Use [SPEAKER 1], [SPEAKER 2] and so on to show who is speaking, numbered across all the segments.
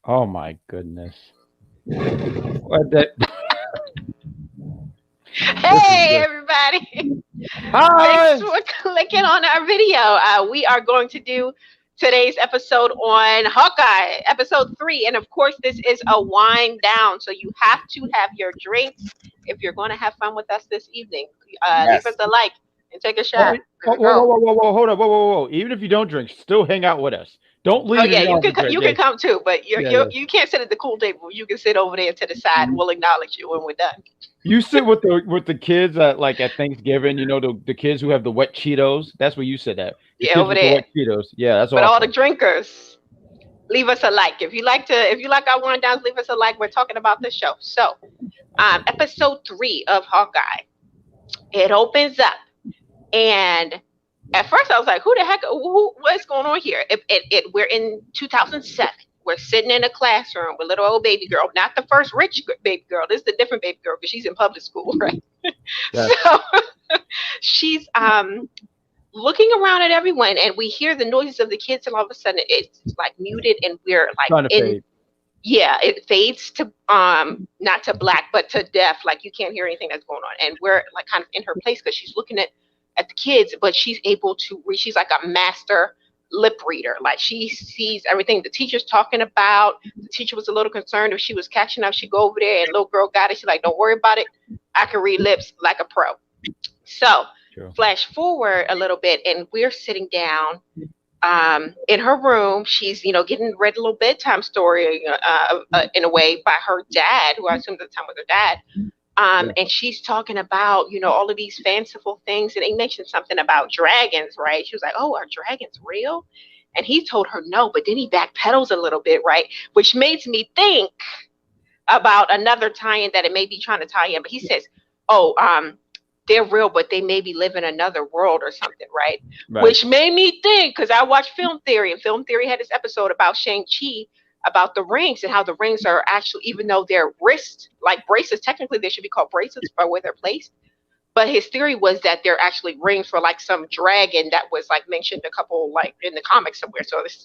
[SPEAKER 1] Oh my goodness. What the- this is
[SPEAKER 2] Hey,
[SPEAKER 1] good.
[SPEAKER 2] everybody. Thanks
[SPEAKER 1] Hi.
[SPEAKER 2] for clicking on our video. We are going to do today's episode on Hawkeye, episode 3. And of course, this is a wind down. So you have to have your drinks if you're going to have fun with us this evening. Leave us
[SPEAKER 3] Yes.
[SPEAKER 2] a like and take a
[SPEAKER 1] Oh,
[SPEAKER 2] shot. Here
[SPEAKER 1] whoa,
[SPEAKER 2] we
[SPEAKER 1] whoa,
[SPEAKER 2] go.
[SPEAKER 1] whoa, whoa, whoa, hold up, whoa. Even if you don't drink, still hang out with us. Don't
[SPEAKER 2] Oh
[SPEAKER 1] leave if
[SPEAKER 2] yeah,
[SPEAKER 1] you don't have a drink.
[SPEAKER 2] you
[SPEAKER 1] Yeah,
[SPEAKER 2] can come too, but
[SPEAKER 1] yeah, yeah.
[SPEAKER 2] you can't sit at the cool table. You can sit over there to the side. We'll acknowledge you when we're done.
[SPEAKER 1] You sit with the kids at like at Thanksgiving. You know the kids who have the wet Cheetos. That's where you sit at. The
[SPEAKER 2] Yeah,
[SPEAKER 1] kids
[SPEAKER 2] over
[SPEAKER 1] with the
[SPEAKER 2] there.
[SPEAKER 1] wet Cheetos. Yeah, that's
[SPEAKER 2] But all the
[SPEAKER 1] awesome.
[SPEAKER 2] drinkers, leave us a like. If you like our wind downs, leave us a like. We're talking about the show. So,
[SPEAKER 1] Okay.
[SPEAKER 2] episode 3 of Hawkeye. It opens up, and at first I was like, "Who the heck? What's going on here?" We're in 2007. We're sitting in a classroom with little old baby girl, not the first rich baby girl. This is a different baby girl because she's in public school, right?
[SPEAKER 1] Yes.
[SPEAKER 2] So she's looking around at everyone, and we hear the noises of the kids, and all of a sudden it's like muted, and we're like
[SPEAKER 1] Trying to
[SPEAKER 2] in,
[SPEAKER 1] fade.
[SPEAKER 2] yeah, it fades to not to black but to deaf, like you can't hear anything that's going on, and we're like kind of in her place because she's looking at the kids, but she's able to read. She's like a master lip reader, like she sees everything the teacher's talking about. The teacher was a little concerned if she was catching up. She go over there, and little girl got it. She's like, don't worry about it, I can read lips like a pro. So
[SPEAKER 1] True.
[SPEAKER 2] flash forward a little bit, and we're sitting down in her room. She's, getting read a little bedtime story in a way by her dad, who I assumed at the time was her dad.
[SPEAKER 1] Yeah.
[SPEAKER 2] And she's talking about, all of these fanciful things. And he mentioned something about dragons, right? She was like, oh, are dragons real? And he told her no, but then he backpedals a little bit, right? Which makes me think about another tie-in that it may be trying to tie in. But he says, oh, they're real, but they maybe live in another world or something, right?
[SPEAKER 1] Right.
[SPEAKER 2] Which made me think, because I watched Film Theory, and Film Theory had this episode about Shang-Chi, about the rings, and how the rings are actually, even though they're wrist like bracelets, technically they should be called bracelets by where they're placed. But his theory was that they're actually rings for like some dragon that was like mentioned a couple like in the comics somewhere. So this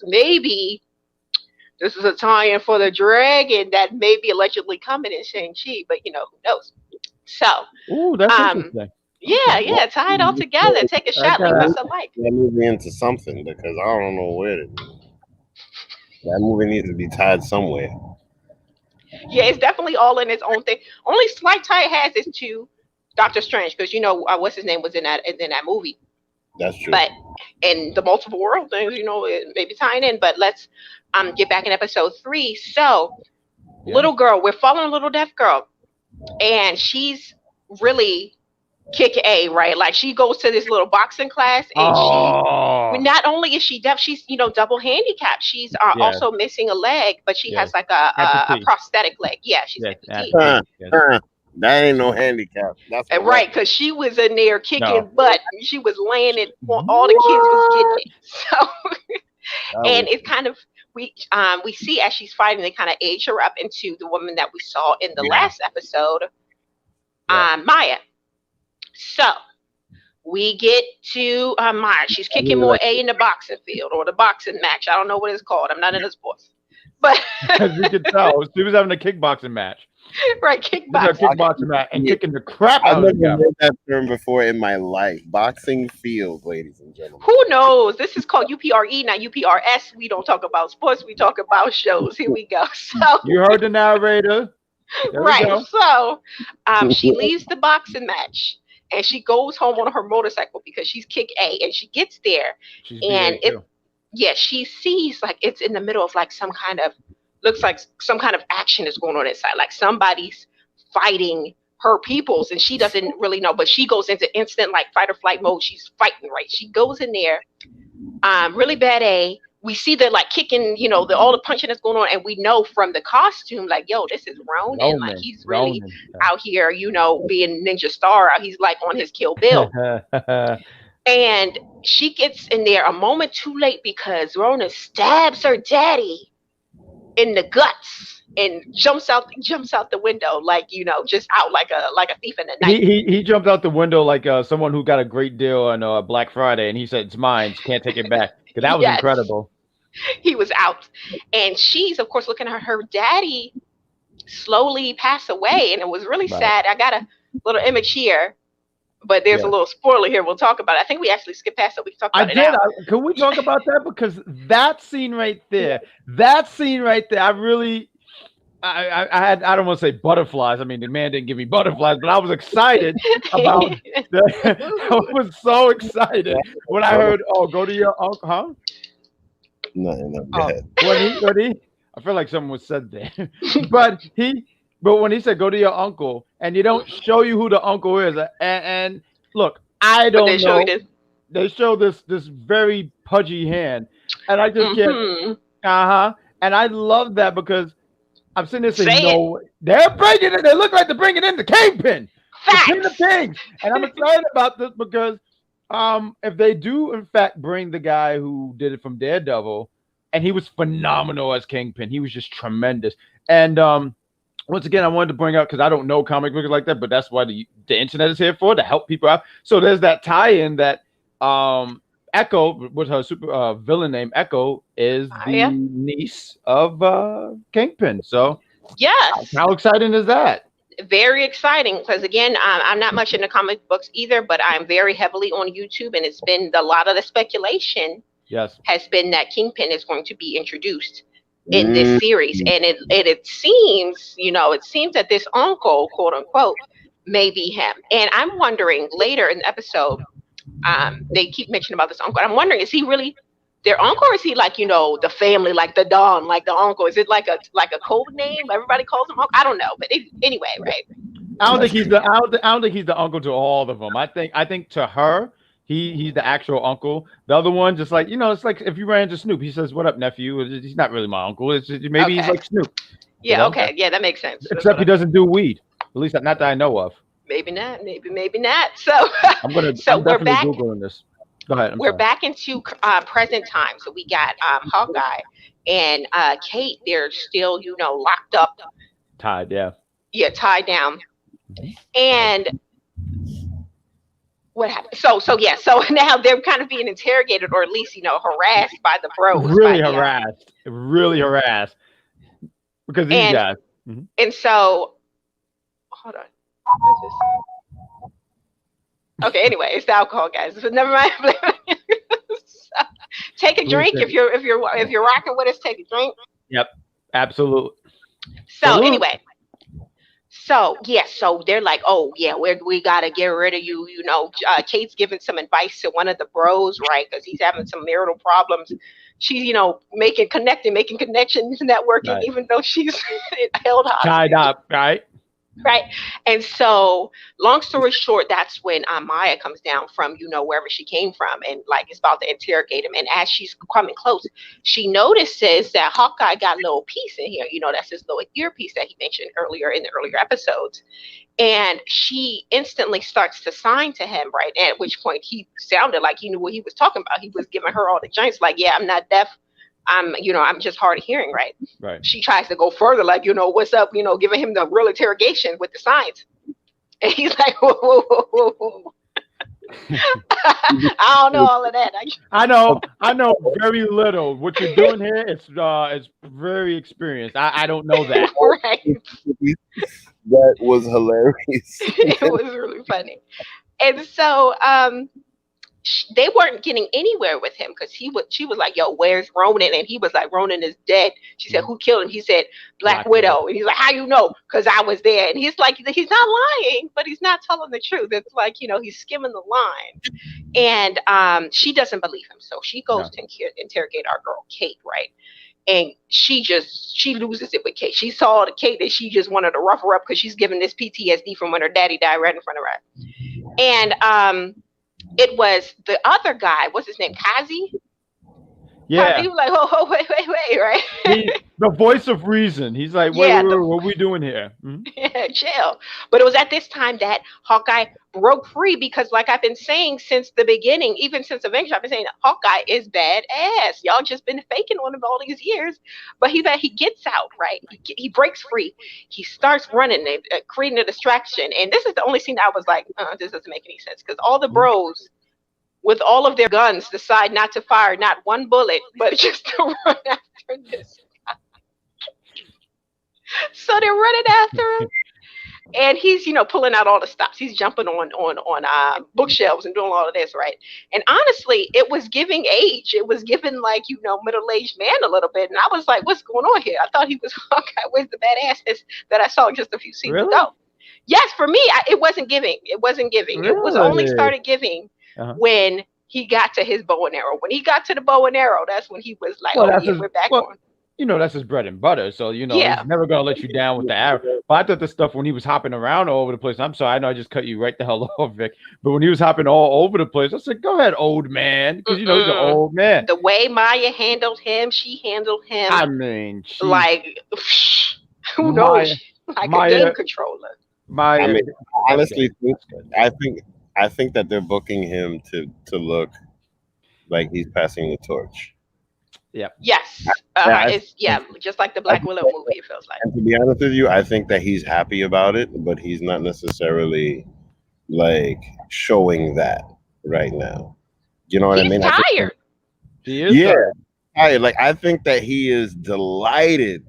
[SPEAKER 2] is a tie-in for the dragon that may be allegedly coming in Shang-Chi, but who knows? So,
[SPEAKER 1] Ooh, that's
[SPEAKER 2] um,
[SPEAKER 1] interesting.
[SPEAKER 2] yeah,
[SPEAKER 1] Okay.
[SPEAKER 2] yeah, tie it all together. Take a
[SPEAKER 1] I
[SPEAKER 2] shot, leave
[SPEAKER 1] got
[SPEAKER 2] us
[SPEAKER 1] it.
[SPEAKER 2] a like.
[SPEAKER 3] That movie into something because I don't know where it is. That movie needs to be tied somewhere.
[SPEAKER 2] Yeah, it's definitely all in its own thing. Only slight tie it has is to Doctor Strange, because what's his name was in that movie.
[SPEAKER 3] That's true.
[SPEAKER 2] But in the multiple world things, it may be tying in. But let's get back in episode 3. So,
[SPEAKER 1] Yeah.
[SPEAKER 2] little girl, we're following a little deaf girl, and she's really kick A, right? Like she goes to this little boxing class, and
[SPEAKER 1] Oh.
[SPEAKER 2] not only is she deaf, she's double handicapped. She's
[SPEAKER 1] Yeah.
[SPEAKER 2] also missing a leg, but she
[SPEAKER 1] Yeah.
[SPEAKER 2] has like a
[SPEAKER 1] Amputee.
[SPEAKER 2] prosthetic leg. Yeah, she's
[SPEAKER 1] Yes.
[SPEAKER 2] amputee.
[SPEAKER 1] Amputee. Yes.
[SPEAKER 3] That ain't no handicap. That's a
[SPEAKER 2] Right, because she was in there kicking
[SPEAKER 1] No.
[SPEAKER 2] butt. She was laying it. All the kids was getting it. So,
[SPEAKER 3] that
[SPEAKER 2] and
[SPEAKER 3] was-
[SPEAKER 2] it's kind of we see as she's fighting, they kind of age her up into the woman that we saw in the
[SPEAKER 3] Yeah.
[SPEAKER 2] last episode,
[SPEAKER 1] Yeah.
[SPEAKER 2] Maya. So we get to Maya. She's kicking more A in the boxing field or the boxing match. I don't know what it's called. I'm not in the sports, but
[SPEAKER 1] As you can tell, she was having a kickboxing match.
[SPEAKER 2] right,
[SPEAKER 1] This is a
[SPEAKER 2] kickboxing.
[SPEAKER 1] kickboxing match and
[SPEAKER 3] Yeah.
[SPEAKER 1] kicking the crap
[SPEAKER 3] I've
[SPEAKER 1] out of
[SPEAKER 3] never
[SPEAKER 1] the guy.
[SPEAKER 3] heard that term before in my life. Boxing field, ladies and gentlemen.
[SPEAKER 2] Who knows? This is called UPRE, not UPRS. We don't talk about sports. We talk about shows. Here we go. So
[SPEAKER 1] You heard the narrator. There we
[SPEAKER 2] right.
[SPEAKER 1] go.
[SPEAKER 2] So she leaves the boxing match, and she goes home on her motorcycle because she's kick A, and she gets there,
[SPEAKER 1] She's
[SPEAKER 2] and
[SPEAKER 1] BA too.
[SPEAKER 2] she sees like it's in the middle of like some kind of, looks like some kind of action is going on inside, like somebody's fighting her peoples, and she doesn't really know, but she goes into instant like fight or flight mode. She's fighting, right? She goes in there, really bad A, we see the like kicking, all the punching that's going on, and we know from the costume, like, yo, this is Ronin. Like, he's really out here, being Ninja Star. He's like on his Kill Bill. And she gets in there a moment too late because Ronin stabs her daddy in the guts and jumps out the window, like, just out like a thief in the night.
[SPEAKER 1] He jumped out the window like someone who got a great deal on Black Friday, and he said, "It's mine, can't take it back." Because that was incredible.
[SPEAKER 2] He was out, and she's of course looking at her daddy slowly pass away, and it was really sad. I got a little image here, but there's a little spoiler here. We'll talk about it. I think we actually skipped past it. We can talk about it now.
[SPEAKER 1] Can we talk about that? Because that scene right there, I really, I don't want to say butterflies. I mean, the man didn't give me butterflies, but I was excited about I was so excited when I heard, "Oh, go to your uncle," huh?
[SPEAKER 3] Nothing.
[SPEAKER 1] When he, I feel like someone said that, but when he said, "Go to your uncle," and you don't show you who the uncle is, and look, I don't know. They show this very pudgy hand, and I just can't. And I love that because I'm sitting there saying, "No, they're bringing it. They look like they're bringing in the Kingpin, the King of Kings," and I'm excited about this because if they do in fact bring the guy who did it from Daredevil, and he was phenomenal as Kingpin, he was just tremendous. And once again, I wanted to bring up, because I don't know comic books like that, but that's why the internet is here for, to help people out. So there's that tie-in that Echo, with her super villain name Echo, is the niece of Kingpin. So
[SPEAKER 2] yes,
[SPEAKER 1] how exciting is that?
[SPEAKER 2] Very exciting, because again, I'm not much into comic books either, but I'm very heavily on YouTube, and it's been a lot of the speculation has been that Kingpin is going to be introduced in this series, and it seems, that this uncle, quote unquote, may be him. And I'm wondering, later in the episode, they keep mentioning about this uncle. I'm wondering, is he really their uncle, or is he like, the family, like the Don, like the uncle? Is it like a code name? Everybody calls him uncle? I don't know, but anyway, right?
[SPEAKER 1] I don't think he's the uncle to all of them. I think to her, he's the actual uncle. The other one, just like, it's like if you ran into Snoop, he says, "What up, nephew?" He's not really my uncle. It's just, maybe he's like Snoop.
[SPEAKER 2] Yeah. Okay. Yeah, that makes sense.
[SPEAKER 1] Except he doesn't do weed. At least not that I know of.
[SPEAKER 2] Maybe not. Maybe not. So
[SPEAKER 1] I'm we're back. Googling this. Go ahead.
[SPEAKER 2] We're back into present time. So we got Hawkeye and Kate. They're still, locked up.
[SPEAKER 1] Tied. Yeah.
[SPEAKER 2] Yeah, tied down. And what happened? So now they're kind of being interrogated, or at least, harassed by the bros.
[SPEAKER 1] Really harassed. Because these guys.
[SPEAKER 2] And so, hold on. What is this? Okay, anyway, it's the alcohol, guys. But never mind. So, take a drink if you're rocking with us. Take a drink.
[SPEAKER 1] Yep, absolutely.
[SPEAKER 2] So anyway, so they're like, "Oh yeah, we gotta get rid of you." Kate's giving some advice to one of the bros, right? Because he's having some marital problems. She's making connections, networking, even though she's held hostage,
[SPEAKER 1] tied up, right?
[SPEAKER 2] Right. And so, long story short, that's when Maya comes down from, wherever she came from, and like is about to interrogate him. And as she's coming close, she notices that Hawkeye got a little piece in here. That's his little earpiece that he mentioned earlier in the earlier episodes. And she instantly starts to sign to him, right? At which point he sounded like he knew what he was talking about. He was giving her all the joints, like, "Yeah, I'm not deaf. I'm just hard of hearing," right?
[SPEAKER 1] Right.
[SPEAKER 2] She tries to go further, like, "What's up?" Giving him the real interrogation with the signs. And he's like, whoa. I don't know all of that.
[SPEAKER 1] I know very little. What you're doing here, it's very experienced. I don't know that.
[SPEAKER 2] Right.
[SPEAKER 3] That was hilarious.
[SPEAKER 2] It was really funny. And so, they weren't getting anywhere with him because she was like, "Yo, where's Ronin?" And he was like, "Ronin is dead." She said, "Who killed him?" He said, Black Widow. And he's like, "How you know?" "Because I was there." And he's like, he's not lying, but he's not telling the truth. It's like, he's skimming the line. And she doesn't believe him. So she goes to interrogate our girl, Kate, right? And she loses it with Kate. She saw the Kate that she just wanted to rough her up because she's given this PTSD from when her daddy died right in front of her. And it was the other guy. What's his name? Kazi?
[SPEAKER 1] Yeah.
[SPEAKER 2] He was like, oh, wait, right?
[SPEAKER 1] The voice of reason. He's like, wait, what are we doing here? Mm-hmm.
[SPEAKER 2] Yeah, chill. But it was at this time that Hawkeye broke free because, like I've been saying since the beginning, even since Avengers, I've been saying Hawkeye is badass. Y'all just been faking on him all these years. But he gets out, right? He breaks free. He starts running, creating a distraction. And this is the only scene I was like, this doesn't make any sense. Because all the bros, with all of their guns, decide not to fire not one bullet, but just to run after this guy. So they're running after him. And he's, pulling out all the stops. He's jumping on bookshelves and doing all of this, right? And honestly, it was giving age. It was giving like, middle-aged man a little bit. And I was like, what's going on here? I thought he was Hawkeye. Where's the badassness that I saw just a few scenes ago? Yes, for me, it wasn't giving. It wasn't giving. Really? It was only started giving when he got to his bow and arrow. When he got to the bow and arrow, that's when he was like, we're back on.
[SPEAKER 1] That's his bread and butter. So, he's never going to let you down with the arrow. But I thought the stuff when he was hopping around all over the place. I'm sorry, I know I just cut you right the hell off, Vic. But when he was hopping all over the place, I said, go ahead, old man. Because, he's an old man.
[SPEAKER 2] The way Maya handled him, she handled him.
[SPEAKER 1] I mean,
[SPEAKER 2] like, who knows? Like a game controller.
[SPEAKER 3] Honestly, I think that they're booking him to look like he's passing the torch.
[SPEAKER 1] Yeah.
[SPEAKER 2] Yes. Just like the Black Widow movie, it feels like.
[SPEAKER 3] And to be honest with you, I think that he's happy about it, but he's not necessarily like showing that right now. You know what I mean?
[SPEAKER 2] He's tired.
[SPEAKER 1] He is.
[SPEAKER 3] Yeah. Tired. Like I think that he is delighted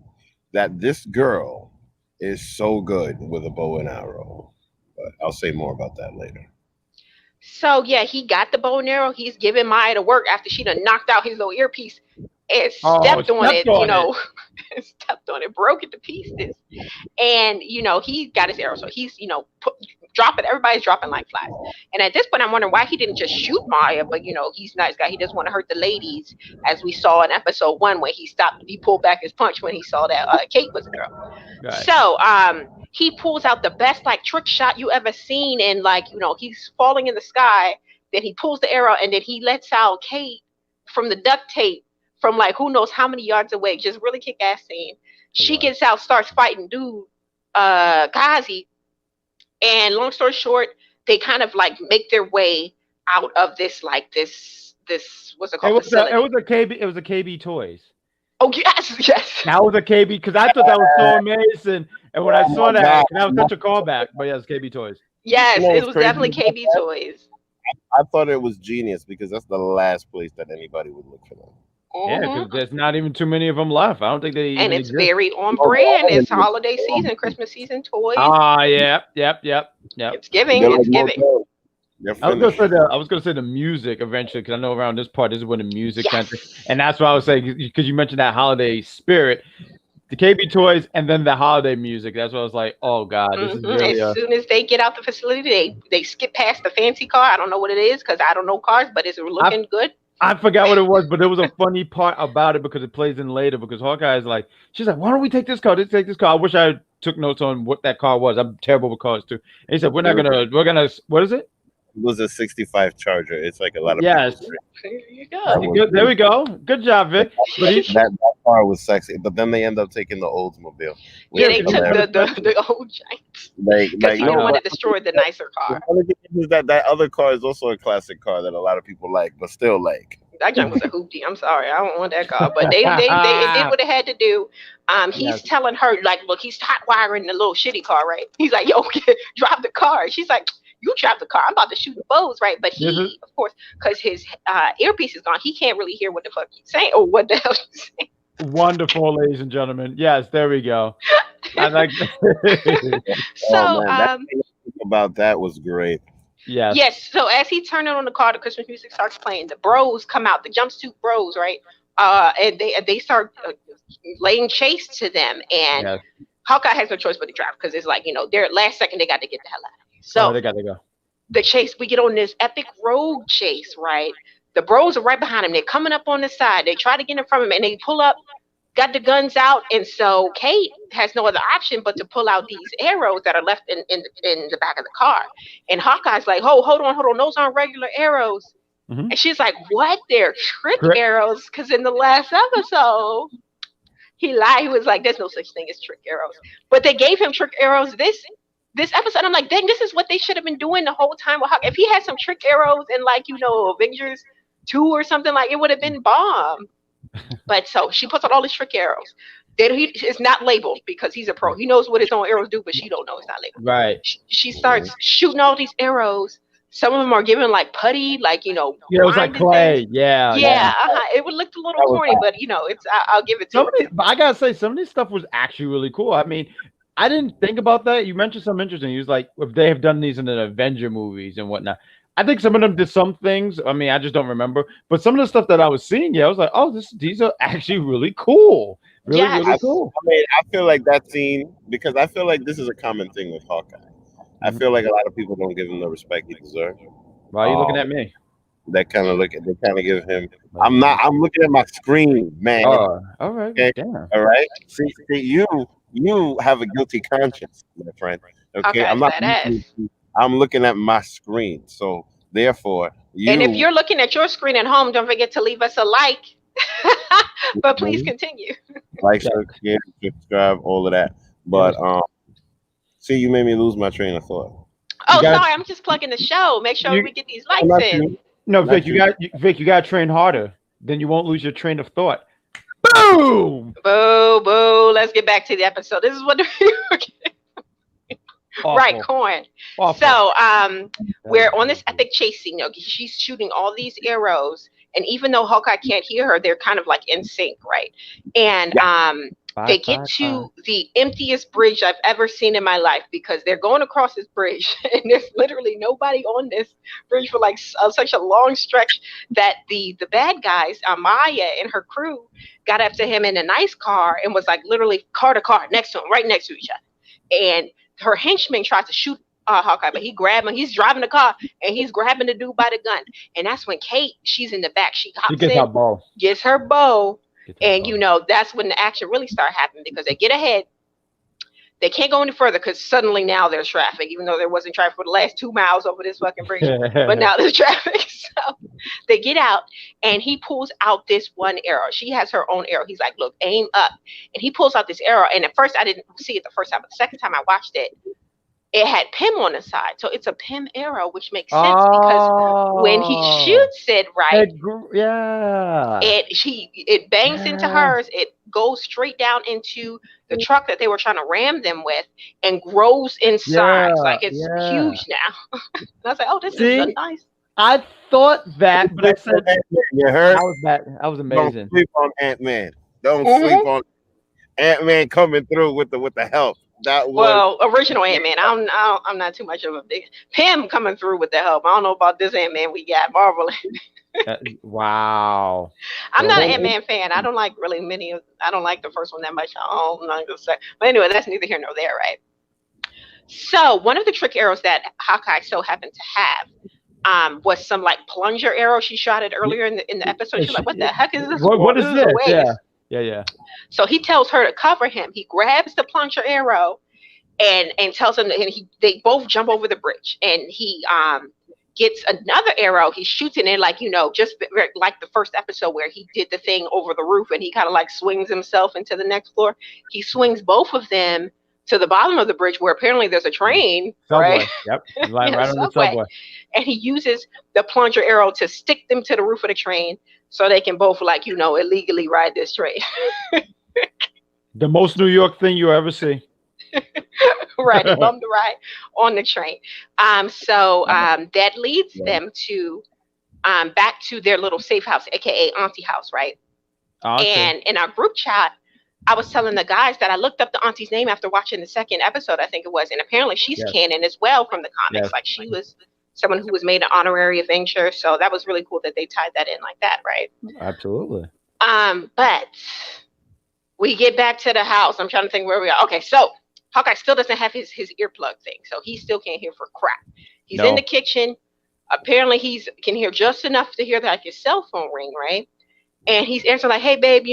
[SPEAKER 3] that this girl is so good with a bow and arrow. But I'll say more about that later.
[SPEAKER 2] So yeah, he got the bow and arrow. He's giving Maya to work after she done knocked out his little earpiece and stepped on it, stepped on it, broke it to pieces. And he got his arrow, so he's dropping. Everybody's dropping like flies. And at this point, I'm wondering why he didn't just shoot Maya. But he's a nice guy. He doesn't want to hurt the ladies, as we saw in episode 1 when he pulled back his punch when he saw that Kate was a girl. Right. So he pulls out the best trick shot you ever seen, and he's falling in the sky. Then he pulls the arrow, and then he lets out Kate from the duct tape from who knows how many yards away. Just really kick ass scene. She gets out, starts fighting dude Kazi, and long story short, they kind of make their way out of this what's it called?
[SPEAKER 1] It was a KB Toys.
[SPEAKER 2] Oh yes.
[SPEAKER 1] That was a KB because I thought that was so amazing. And when I saw that was such a callback. But yeah, it's KB Toys.
[SPEAKER 2] Yes, it was definitely KB Toys.
[SPEAKER 3] I thought it was genius because that's the last place that anybody would look for them.
[SPEAKER 1] Yeah, because there's not even too many of them left. I don't think they.
[SPEAKER 2] And it's very on brand. It's holiday season, Christmas season toys.
[SPEAKER 1] Yep.
[SPEAKER 2] It's giving. It's giving.
[SPEAKER 1] I was gonna say the music eventually, because I know around this part, this is when the music enters, and that's what I was saying because you mentioned that holiday spirit, the KB Toys, and then the holiday music. That's what I was like, oh god, this is really.
[SPEAKER 2] As soon as they get out the facility, they skip past the fancy car. I don't know what it is because I don't know cars, but it's looking good.
[SPEAKER 1] I forgot what it was, but there was a funny part about it because it plays in later. Because Hawkeye is like, she's like, why don't we take this car? Let's take this car. I wish I took notes on what that car was. I'm terrible with cars too. And he said, we're gonna. What is it?
[SPEAKER 3] It was a 65 Charger. It's like a lot of
[SPEAKER 1] yes.
[SPEAKER 2] There you go.
[SPEAKER 1] There we go. Good job, Vic.
[SPEAKER 3] That car was sexy, but then they end up taking the Oldsmobile.
[SPEAKER 2] Yeah, they took the old Giants. Because he didn't want to destroy the nicer car.
[SPEAKER 3] That other car is also a classic car that a lot of people like, but still like.
[SPEAKER 2] That Giant was a hoopty. I'm sorry, I don't want that car. But they did what it had to do. He's telling her look, he's hot wiring the little shitty car, right? He's like, yo, drive the car. She's like, you drive the car. I'm about to shoot the bows, right? But he, of course, because his earpiece is gone, he can't really hear what the fuck he's saying or what the hell he's saying.
[SPEAKER 1] Wonderful, ladies and gentlemen. Yes, there we go. I like
[SPEAKER 2] so
[SPEAKER 3] about that was great.
[SPEAKER 2] Yes. So as he turned it on the car, the Christmas music starts playing. The bros come out, the jumpsuit bros, right? And they start laying chase to them. And Hawkeye has no choice but to drive because it's they're last second they got to get the hell out of here. So
[SPEAKER 1] they got to go.
[SPEAKER 2] The chase, we get on this epic road chase, right? The bros are right behind him. They're coming up on the side. They try to get in front of him, and they pull up, got the guns out, and so Kate has no other option but to pull out these arrows that are left in the back of the car. And Hawkeye's like, hold on, those aren't regular arrows. And she's like, what? They're trick arrows? Because in the last episode, he lied. He was like, there's no such thing as trick arrows. But they gave him trick arrows this episode. I'm like, dang, this is what they should have been doing the whole time with Hawkeye. If he had some trick arrows in, like, Avengers 2 or something, like, it would have been bomb. But so she puts out all these trick arrows. It's not labeled because he's a pro. He knows what his own arrows do, but she don't know it's not labeled.
[SPEAKER 1] Right.
[SPEAKER 2] She starts shooting all these arrows. Some of them are given like putty, like,
[SPEAKER 1] it was like clay.
[SPEAKER 2] Things. Yeah. It would look a little corny, but it's I'll give it to it.
[SPEAKER 1] But I gotta say, some of this stuff was actually really cool. I mean, I didn't think about that. You mentioned something interesting. You was like, if they have done these in the Avenger movies and whatnot. I think some of them did some things. I mean, I just don't remember. But some of the stuff that I was seeing, I was like, oh, these are actually really cool. Really cool.
[SPEAKER 3] I mean, I feel like that scene, because I feel like this is a common thing with Hawkeye. I feel like a lot of people don't give him the respect he deserves.
[SPEAKER 1] Why are you looking at me?
[SPEAKER 3] They kind of give him. I'm looking at my screen, man.
[SPEAKER 1] Oh, all right.
[SPEAKER 3] Okay?
[SPEAKER 1] Damn.
[SPEAKER 3] All right. See, you have a guilty conscience, my friend. Okay. I'm looking at my screen. So therefore,
[SPEAKER 2] and if you're looking at your screen at home, don't forget to leave us a like. But please continue.
[SPEAKER 3] Like, subscribe, all of that. But see, you made me lose my train of thought.
[SPEAKER 2] Oh, sorry, I'm just plugging the show. Make sure we get these likes in.
[SPEAKER 1] No, Vic, you got to train harder. Then you won't lose your train of thought. Boom!
[SPEAKER 2] Boo! Let's get back to the episode. This is what right, corn. Awful. So, we're on this epic chase scene. She's shooting all these arrows, and even though Hawkeye can't hear her, they're kind of like in sync, right? And they get to the emptiest bridge I've ever seen in my life, because they're going across this bridge, and there's literally nobody on this bridge for like such a long stretch that the bad guys, Maya and her crew, got up to him in a nice car and was like literally car to car next to him, right next to each other. And her henchman tried to shoot Hawkeye, but he grabbed him. He's driving the car and he's grabbing the dude by the gun. And that's when Kate, she's in the back. She hops in, gets her bow. And, that's when the action really started happening, because they get ahead. They can't go any further because suddenly now there's traffic, even though there wasn't traffic for the last 2 miles over this fucking bridge. But now there's traffic. So they get out, and he pulls out this one arrow. She has her own arrow. He's like, look, aim up. And he pulls out this arrow. And at first I didn't see it the first time, but the second time I watched it, it had Pym on the side. So it's a Pym arrow, which makes sense because when he shoots it, right? It bangs into hers. It goes straight down into the truck that they were trying to ram them with and grows in size. Like, it's huge now. And I was like, oh, this is nice.
[SPEAKER 1] I thought that, but I said,
[SPEAKER 3] you heard?
[SPEAKER 1] That was amazing.
[SPEAKER 3] Don't sleep on Ant-Man. Don't sleep on Ant-Man coming through with the help.
[SPEAKER 2] Original Ant-Man. I'm not too much of a big Pym coming through with the help. I don't know about this Ant-Man we got, Marvel.
[SPEAKER 1] Wow.
[SPEAKER 2] I'm not an Ant-Man fan. I don't like really many. I don't like the first one that much. I'm not gonna say. But anyway, that's neither here nor there, right? So one of the trick arrows that Hawkeye so happened to have was some like plunger arrow she shot it earlier in the episode. She's like, what the heck is this?
[SPEAKER 1] What is this? Yeah.
[SPEAKER 2] So he tells her to cover him. He grabs the plunger arrow and tells him that they both jump over the bridge. And he gets another arrow. He shoots it in, like, just like the first episode where he did the thing over the roof and he kind of like swings himself into the next floor. He swings both of them to the bottom of the bridge where apparently there's a train.
[SPEAKER 1] Subway.
[SPEAKER 2] Right?
[SPEAKER 1] Yep. Right on the subway.
[SPEAKER 2] And he uses the plunger arrow to stick them to the roof of the train so they can both, like, illegally ride this train.
[SPEAKER 1] The most New York thing you ever see.
[SPEAKER 2] Right, he bummed the ride on the train. So that leads them to back to their little safe house, aka Auntie house, right? Auntie. And in our group chat, I was telling the guys that I looked up the auntie's name after watching the second episode, I think it was, and apparently she's canon as well from the comics. Like, she was someone who was made an honorary Avenger, so that was really cool that they tied that in like that, right?
[SPEAKER 1] Absolutely.
[SPEAKER 2] But we get back to the house. I'm trying to think where we are. Okay, so Hawkeye still doesn't have his earplug thing, so he still can't hear for crap. He's in the kitchen. Apparently, he can hear just enough to hear like his cell phone ring, right? And he's answering like, "Hey, babe,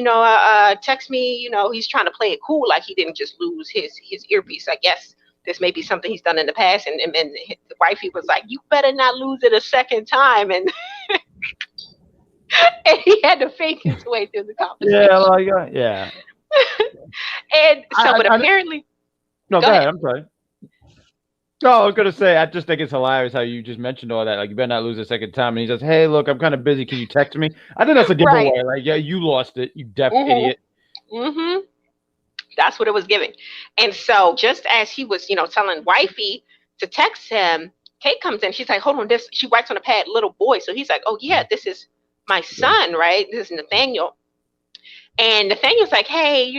[SPEAKER 2] text me." He's trying to play it cool, like he didn't just lose his earpiece. I guess this may be something he's done in the past. And the wifey was like, "You better not lose it a second time." And and he had to fake his way through the conversation.
[SPEAKER 1] Yeah, like yeah.
[SPEAKER 2] And so, but
[SPEAKER 1] I
[SPEAKER 2] apparently,
[SPEAKER 1] no,
[SPEAKER 2] go
[SPEAKER 1] go ahead.
[SPEAKER 2] ahead.
[SPEAKER 1] I'm sorry. No, I was gonna say I just think it's hilarious how you just mentioned all that. Like you better not lose a second time. And he says, "Hey, look, I'm kind of busy. Can you text me?" I think that's a
[SPEAKER 2] Right.
[SPEAKER 1] giveaway. Like, yeah, you lost it, you deaf
[SPEAKER 2] Mhm.
[SPEAKER 1] idiot.
[SPEAKER 2] Mhm. That's what it was giving. And so, just as he was, telling wifey to text him, Kate comes in. She's like, "Hold on, this." She writes on a pad, "Little boy." So he's like, "Oh yeah, this is my son, right? This is Nathaniel." And Nathaniel's like, "Hey,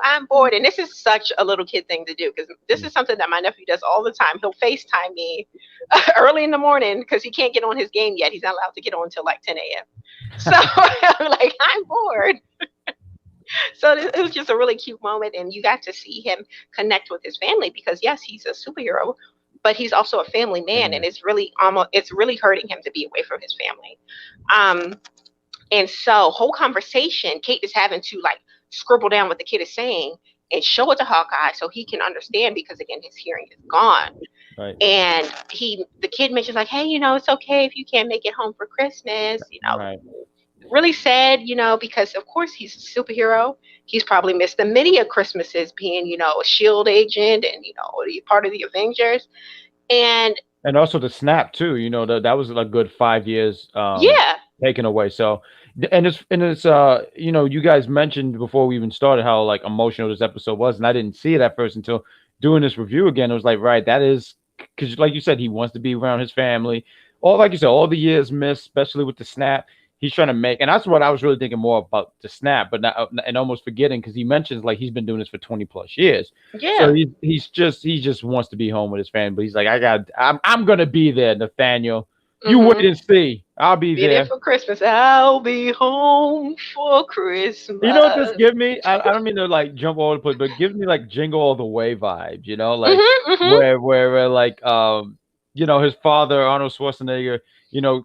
[SPEAKER 2] I'm bored." And this is such a little kid thing to do because this is something that my nephew does all the time. He'll FaceTime me early in the morning because he can't get on his game yet. He's not allowed to get on until like 10 a.m. So I'm like, "I'm bored." So it was just a really cute moment. And you got to see him connect with his family because, yes, he's a superhero, but he's also a family man. And it's really hurting him to be away from his family. And so whole conversation, Kate is having to like scribble down what the kid is saying and show it to Hawkeye so he can understand because again, his hearing is gone.
[SPEAKER 1] Right.
[SPEAKER 2] And the kid mentions like, "Hey, it's okay if you can't make it home for Christmas,
[SPEAKER 1] Right.
[SPEAKER 2] Really sad, because of course he's a superhero. He's probably missed the many of Christmases being, a SHIELD agent and, part of the Avengers. And
[SPEAKER 1] also the snap too. That was a good 5 years
[SPEAKER 2] yeah,
[SPEAKER 1] taken away. So and it's you guys mentioned before we even started how like emotional this episode was, and I didn't see it at first until doing this review again. It was like, right, that is because like you said, he wants to be around his family. All like you said, all the years missed, especially with the snap. He's trying to make, and that's what I was really thinking more about the snap, but not, and almost forgetting because he mentions like he's been doing this for 20 plus years.
[SPEAKER 2] yeah.
[SPEAKER 1] So he just wants to be home with his family. But he's like, I'm gonna be there, Nathaniel. You wait and see. I'll be there
[SPEAKER 2] for Christmas. I'll be home for Christmas.
[SPEAKER 1] You know what this give me? I don't mean to like jump all over the place, but it gives me like Jingle All the Way vibes. Like where like his father Arnold Schwarzenegger,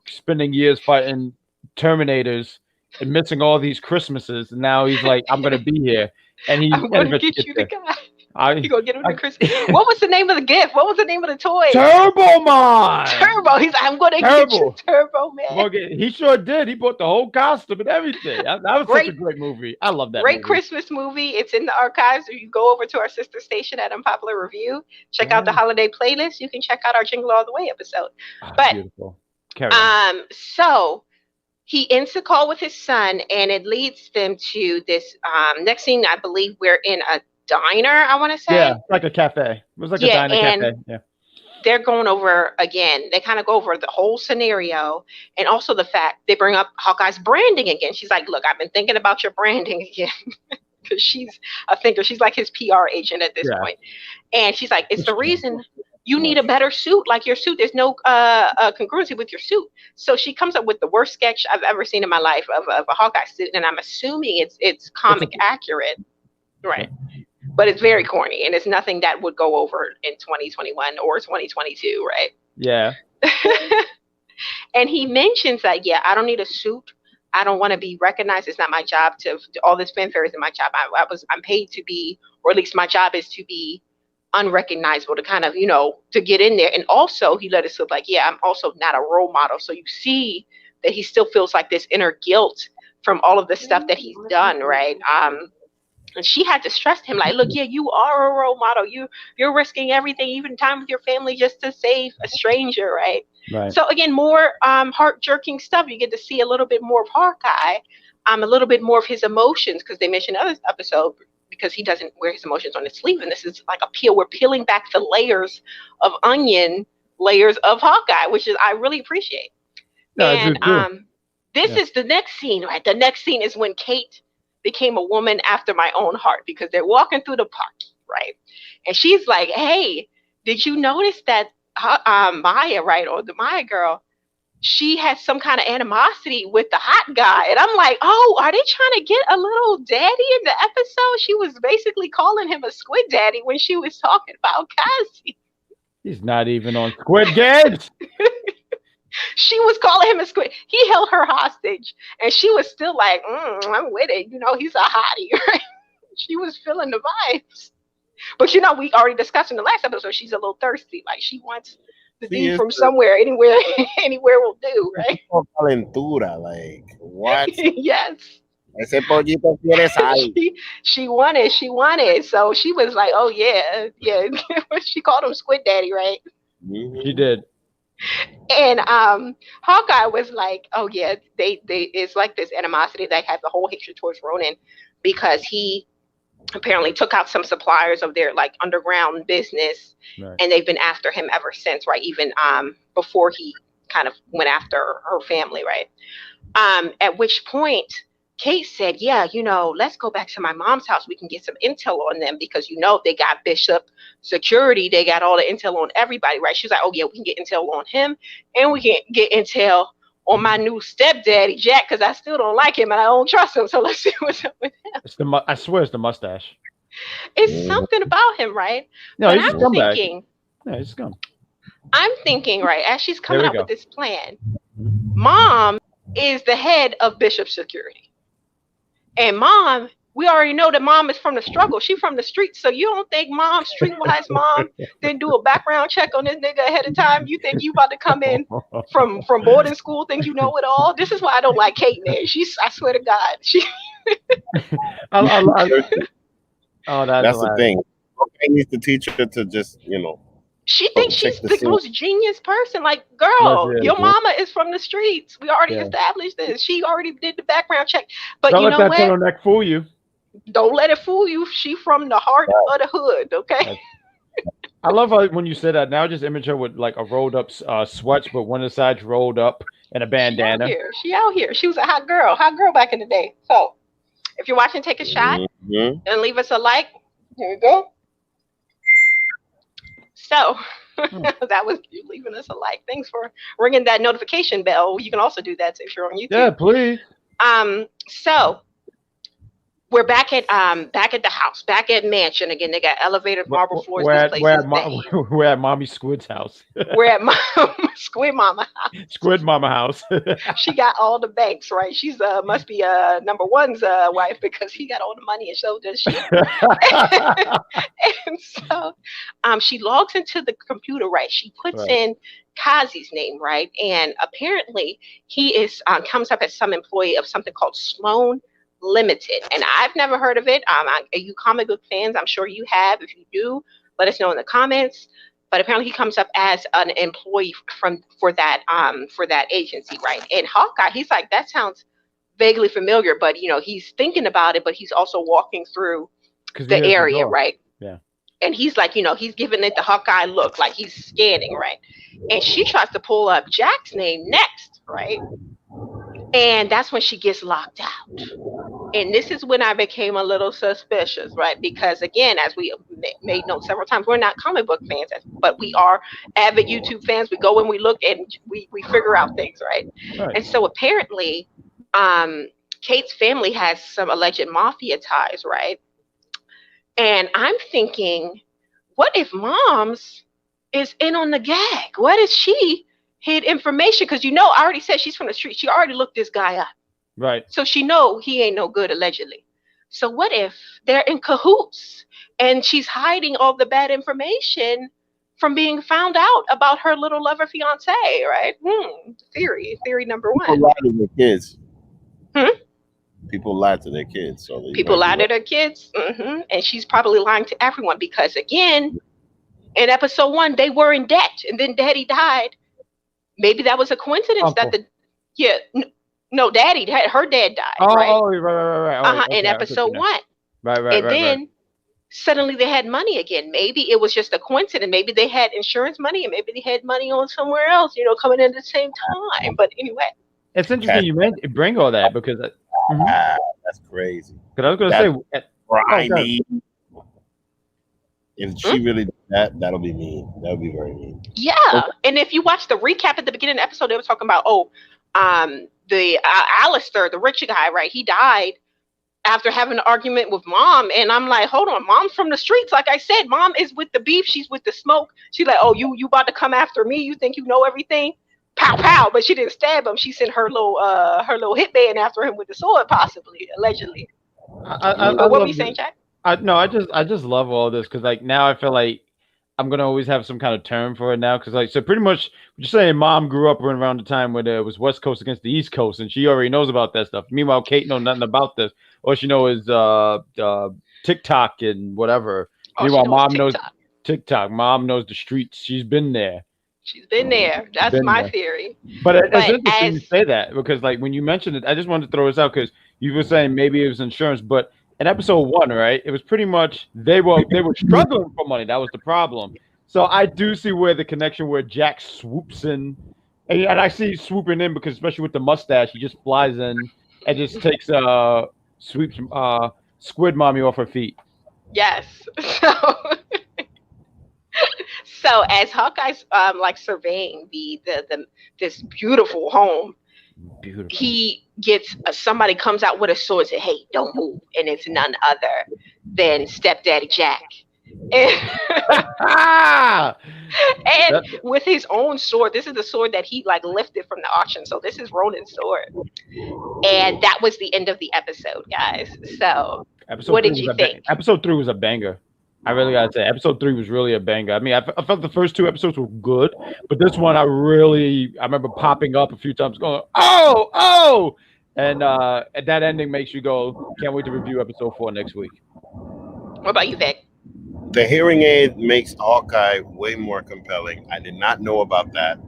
[SPEAKER 1] spending years fighting Terminators and missing all these Christmases, and now he's like, I'm gonna be here, and
[SPEAKER 2] I'm gonna get you the guy. You gonna get him the Christmas.
[SPEAKER 1] I,
[SPEAKER 2] What was the name of the gift? What was the name of the toy?
[SPEAKER 1] Turbo Man.
[SPEAKER 2] Turbo. He's like, I'm gonna get you Turbo Man.
[SPEAKER 1] He sure did. He bought the whole costume and everything. That was such a great movie. I love that.
[SPEAKER 2] Great Christmas movie. It's in the archives. If you go over to our sister station at Unpopular Review, check out the holiday playlist. You can check out our Jingle All the Way episode. But
[SPEAKER 1] beautiful. Carry on.
[SPEAKER 2] So he ends the call with his son, and it leads them to this next scene. I believe we're in a diner, I want to say.
[SPEAKER 1] Yeah, like a cafe. It was like a diner cafe. Yeah.
[SPEAKER 2] They're going over again. They kind of go over the whole scenario and also the fact they bring up Hawkeye's branding again. She's like, "Look, I've been thinking about your branding again." Because she's a thinker. She's like his PR agent at this point. And she's like, "It's the reason you need a better suit. Like your suit, there's no congruency with your suit." So she comes up with the worst sketch I've ever seen in my life of a Hawkeye suit. And I'm assuming it's comic accurate. Right. But it's very corny, and it's nothing that would go over in 2021 or 2022, right?
[SPEAKER 1] Yeah.
[SPEAKER 2] And he mentions that, I don't need a suit. I don't want to be recognized. It's not my job to all this fanfare isn't my job. I'm paid to be, or at least my job is to be unrecognizable, to kind of, to get in there. And also he let it slip like, I'm also not a role model. So you see that he still feels like this inner guilt from all of the stuff that he's done, right? And she had to stress him like, "Look, you are a role model. You're risking everything, even time with your family, just to save a stranger, right?"
[SPEAKER 1] Right.
[SPEAKER 2] So again, more heart-jerking stuff. You get to see a little bit more of Hawkeye, a little bit more of his emotions, because they mentioned other episode because he doesn't wear his emotions on his sleeve, and this is like a peel. We're peeling back the layers of onion, layers of Hawkeye, which is I really appreciate.
[SPEAKER 1] No,
[SPEAKER 2] and this is the next scene, right? The next scene is when Kate became a woman after my own heart because they're walking through the park, right? And she's like, "Hey, did you notice that Maya, right, or the Maya girl, she has some kind of animosity with the hot guy?" And I'm like, "Oh, are they trying to get a little daddy in the episode?" She was basically calling him a squid daddy when she was talking about Cassie.
[SPEAKER 1] He's not even on Squid Games.
[SPEAKER 2] She was calling him a squid. He held her hostage, and she was still like, "I'm with it. He's a hottie." Right? She was feeling the vibes. But we already discussed in the last episode, she's a little thirsty. Like she wants the D from somewhere, anywhere will do, right?
[SPEAKER 3] Calentura, like What?
[SPEAKER 2] Yes.
[SPEAKER 3] Ese pollito quiere sal.
[SPEAKER 2] She wanted. So she was like, oh yeah, yeah. She called him Squid Daddy, right?
[SPEAKER 1] She did.
[SPEAKER 2] And Hawkeye was like, oh yeah, they it's like this animosity. They have the whole hatred towards Ronan because he apparently took out some suppliers of their like underground business,
[SPEAKER 1] Right.
[SPEAKER 2] and they've been after him ever since, right? Even before he kind of went after her family, right? At which point Kate said, yeah, let's go back to my mom's house. We can get some intel on them because, they got Bishop security. They got all the intel on everybody, right? She's like, oh, yeah, we can get intel on him and we can get intel on my new stepdaddy, Jack, because I still don't like him and I don't trust him. So let's see what's up with him.
[SPEAKER 1] I swear it's the mustache.
[SPEAKER 2] It's something about him, right?
[SPEAKER 1] No,
[SPEAKER 2] but
[SPEAKER 1] he's
[SPEAKER 2] I'm
[SPEAKER 1] a scumbag.
[SPEAKER 2] thinking,
[SPEAKER 1] Yeah, he's a scum.
[SPEAKER 2] I'm thinking, right, as she's coming up with this plan,
[SPEAKER 1] Mhm.
[SPEAKER 2] Mom is the head of Bishop security. And Mom, we already know that Mom is from the struggle. She's from the streets. So you don't think Mom, streetwise Mom, didn't do a background check on this nigga ahead of time? You think you about to come in from boarding school, think you know it all? This is why I don't like Kate, man. I swear to God.
[SPEAKER 3] That's the thing. Okay, needs to teach her to just,
[SPEAKER 2] She thinks she's the most genius person. Like, girl, your mama is from the streets. We already established this. She already did the background check. But
[SPEAKER 1] don't
[SPEAKER 2] you
[SPEAKER 1] let
[SPEAKER 2] know
[SPEAKER 1] that turtleneck fool you.
[SPEAKER 2] Don't let it fool you. She from the heart of the hood, okay?
[SPEAKER 1] I love how when you said that. Now just image her with like a rolled up sweats, but one of the sides rolled up and a bandana.
[SPEAKER 2] She out here. She was a hot girl back in the day. So if you're watching, take a shot and leave us a like. Here we go. So that was you leaving us a like. Thanks for ringing that notification bell. You can also do that if you're on YouTube.
[SPEAKER 1] Yeah, please.
[SPEAKER 2] So we're back at the house, back at mansion again. They got elevated marble floors.
[SPEAKER 1] We're at Mommy Squid's house.
[SPEAKER 2] We're at Squid Mama house.
[SPEAKER 1] Squid Mama house.
[SPEAKER 2] She got all the banks, right? She's must be number one's wife because he got all the money and so does she. And so she logs into the computer, right? She puts in Kazi's name, right? And apparently he is comes up as some employee of something called Sloan Limited, and I've never heard of it. Are you comic book fans? I'm sure you have. If you do, let us know in the comments. But apparently, he comes up as an employee for that agency, right? And Hawkeye, he's like, that sounds vaguely familiar, but he's thinking about it, but he's also walking through the area, right?
[SPEAKER 1] Yeah.
[SPEAKER 2] And he's like, he's giving it the Hawkeye look, like he's scanning, right? And she tries to pull up Jack's name next, right? And that's when she gets locked out. And this is when I became a little suspicious, right? Because again, as we made note several times, we're not comic book fans, but we are avid YouTube fans. We go and we look and we figure out things, right? And so apparently, Kate's family has some alleged mafia ties, right? And I'm thinking, what if Mom's is in on the gag? What if she hid information? Because I already said she's from the street. She already looked this guy up.
[SPEAKER 1] Right.
[SPEAKER 2] So she know he ain't no good, allegedly. So what if they're in cahoots and she's hiding all the bad information from being found out about her little lover fiance, right? Theory number one.
[SPEAKER 3] People lie to their kids.
[SPEAKER 2] Hmm?
[SPEAKER 3] People lie to their kids. So
[SPEAKER 2] people lie to their kids. And she's probably lying to everyone because, again, in episode 1, they were in debt and then Daddy died. Maybe that was a coincidence No, Daddy, her dad died. Right?
[SPEAKER 1] Oh, right.
[SPEAKER 2] In episode 1.
[SPEAKER 1] Right.
[SPEAKER 2] And then suddenly they had money again. Maybe it was just a coincidence. Maybe they had insurance money, and maybe they had money on somewhere else, coming in at the same time. But anyway,
[SPEAKER 1] it's interesting you bring all that because
[SPEAKER 3] that's crazy.
[SPEAKER 1] Because I was going to say,
[SPEAKER 3] grimy. If she really did that, that'll be mean. That'll be very mean.
[SPEAKER 2] Yeah, and if you watch the recap at the beginning of the episode, they were talking about the Alistair, the rich guy, right? He died after having an argument with Mom, and I'm like, hold on, Mom's from the streets. Like I said, Mom is with the beef. She's with the smoke. She's like, oh, you about to come after me? You think you know everything? Pow pow! But she didn't stab him. She sent her little hitman after him with the sword, possibly, allegedly. What were you saying, Jack?
[SPEAKER 1] I just love all this because like now I feel like I'm gonna always have some kind of term for it now because, like, so pretty much, just saying, Mom grew up around the time when it was West Coast against the East Coast, and she already knows about that stuff. Meanwhile, Kate know nothing about this. All she know is TikTok and whatever.
[SPEAKER 2] All she
[SPEAKER 1] Meanwhile,
[SPEAKER 2] knows
[SPEAKER 1] Mom knows
[SPEAKER 2] TikTok.
[SPEAKER 1] TikTok. Mom knows the streets. She's been there.
[SPEAKER 2] She's been there. That's
[SPEAKER 1] Been
[SPEAKER 2] my
[SPEAKER 1] there.
[SPEAKER 2] theory.
[SPEAKER 1] But it's
[SPEAKER 2] But
[SPEAKER 1] interesting you say that because, like, when you mentioned it, I just wanted to throw this out because you were saying maybe it was insurance, but in episode one, right, it was pretty much they were struggling for money. That was the problem. So I do see where the connection where Jack swoops in, and I see swooping in because especially with the mustache, he just flies in and just takes sweeps Squid Mommy off her feet.
[SPEAKER 2] yes. So as Hawkeye's like surveying the this beautiful home,
[SPEAKER 1] Beautiful.
[SPEAKER 2] he gets somebody comes out with a sword and says, "Hey, don't move," and it's none other than Stepdaddy Jack. And,
[SPEAKER 1] Ah,
[SPEAKER 2] and with his own sword, this is the sword that he like lifted from the auction. So this is Ronan's sword, and that was the end of the episode, guys. So what did you think?
[SPEAKER 1] Episode 3 was a banger. I really gotta say, episode 3 was really a banger. I mean, I felt the first 2 episodes were good, but this one I remember popping up a few times, going, oh, and that ending makes you go, can't wait to review episode 4 next week.
[SPEAKER 2] What about you, Vic?
[SPEAKER 3] The hearing aid makes Hawkeye way more compelling. I did not know about that.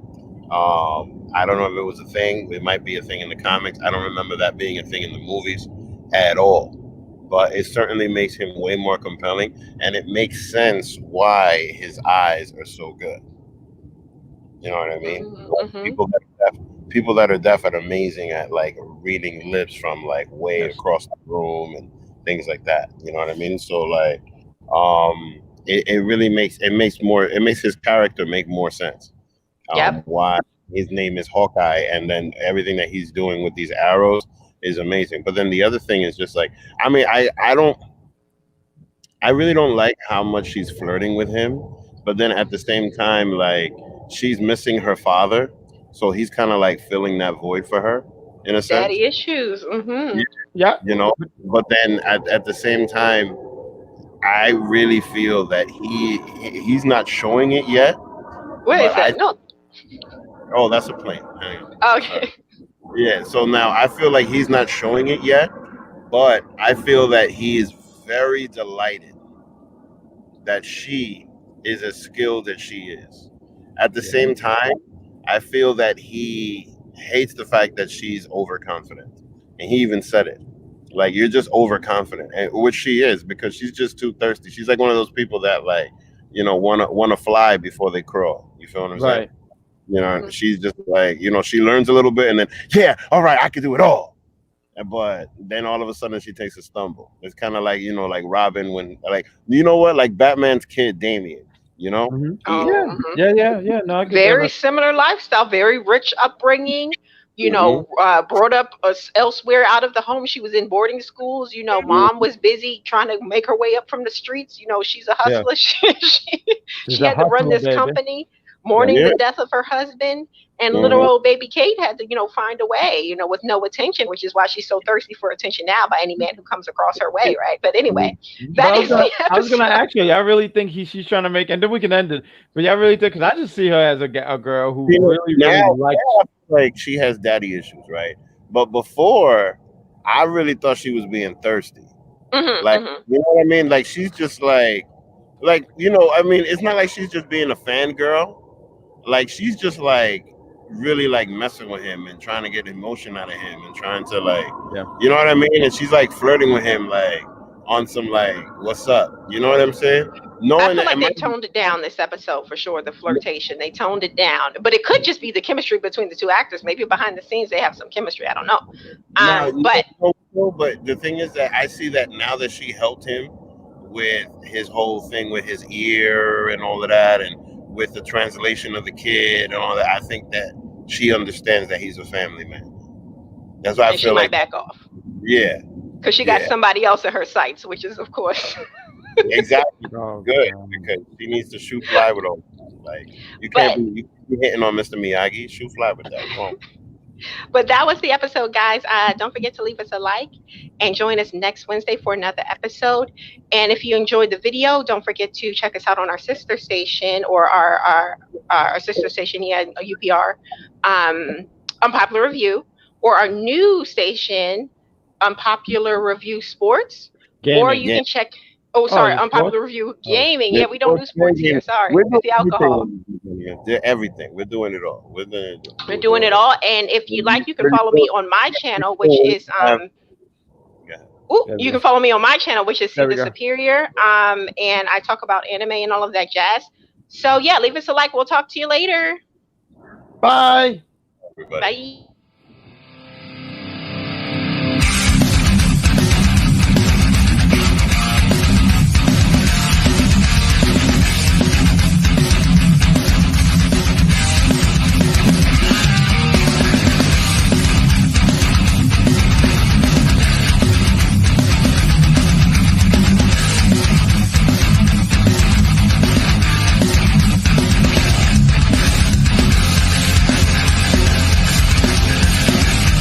[SPEAKER 3] I don't know if it was a thing. It might be a thing in the comics. I don't remember that being a thing in the movies at all. But it certainly makes him way more compelling, and it makes sense why his eyes are so good. You know what I mean?
[SPEAKER 2] Mm-hmm.
[SPEAKER 3] People that are deaf are amazing at like reading lips from like way across the room and things like that. You know what I mean? So like, it really makes his character make more sense. Why his name is Hawkeye, and then everything that he's doing with these arrows is amazing. But then the other thing is just like, I mean, I really don't like how much she's flirting with him, but then at the same time, like, she's missing her father, so he's kind of like filling that void for her in a sense.
[SPEAKER 2] Daddy issues. Mm-hmm.
[SPEAKER 1] Yeah,
[SPEAKER 3] you know. But then at the same time, I really feel that he's not showing it yet.
[SPEAKER 2] What is that? No.
[SPEAKER 3] Oh, that's a plane.
[SPEAKER 2] Okay.
[SPEAKER 3] Yeah, so now I feel like he's not showing it yet, but I feel that he is very delighted that she is as skilled as she is. At the same time, I feel that he hates the fact that she's overconfident. And he even said it. Like, you're just overconfident, and which she is, because she's just too thirsty. She's like one of those people that, like, you know, wanna fly before they crawl. You feel what I'm saying? You know, she's just like, you know, she learns a little bit and then, yeah, all right, I can do it all. But then all of a sudden she takes a stumble. It's kind of like, you know, like Robin when, like, you know what, like Batman's kid, Damien, you know?
[SPEAKER 1] Yeah. No, I get
[SPEAKER 2] very similar lifestyle, very rich upbringing. You know, brought up elsewhere out of the home. She was in boarding schools. You know, mom was busy trying to make her way up from the streets. You know, she's a hustler. She had to run this company, mourning the death of her husband. And little old baby Kate had to, you know, find a way, you know, with no attention, which is why she's so thirsty for attention now by any man who comes across her way, right? But anyway, I
[SPEAKER 1] was going to ask you, I really think she's trying to make, and then we can end it, but I really think, because I just see her as a girl who really likes.
[SPEAKER 3] Like, she has daddy issues, right? But before, I really thought she was being thirsty. You know what I mean? Like, she's just like, you know, I mean, it's not like she's just being a fangirl. Like, she's just like really like messing with him and trying to get emotion out of him and trying to like, you know what I mean? And she's like flirting with him, like on some like, what's up? You know what I'm saying?
[SPEAKER 2] I feel like they toned it down this episode for sure. The flirtation, they toned it down, but it could just be the chemistry between the two actors. Maybe behind the scenes they have some chemistry. I don't know.
[SPEAKER 3] But the thing is that I see that now that she helped him with his whole thing with his ear and all of that, and with the translation of the kid and all that, I think that she understands that he's a family man. That's why I feel like
[SPEAKER 2] she might back off.
[SPEAKER 3] Yeah,
[SPEAKER 2] because she got somebody else in her sights, which is of course
[SPEAKER 3] exactly good, because she needs to shoot fly with all. Like, you can't be hitting on Mr. Miyagi. Shoot fly with that. Come on.
[SPEAKER 2] But that was the episode, guys. Don't forget to leave us a like and join us next Wednesday for another episode. And if you enjoyed the video, don't forget to check us out on our sister station or our sister station, UPR, Unpopular Review, or our new station, Unpopular Review Sports.
[SPEAKER 1] Gaming.
[SPEAKER 2] Or you can check. Unpopular Review Gaming. Yeah, we don't do sports here. Sorry, it's the alcohol.
[SPEAKER 3] Everything. We're doing it all. We're
[SPEAKER 2] doing it all. And if you like, you can follow me on my channel, which is you can follow me on my channel, which is See the Superior. And I talk about anime and all of that jazz. So yeah, leave us a like. We'll talk to you later.
[SPEAKER 1] Bye.
[SPEAKER 3] Everybody.
[SPEAKER 2] Bye.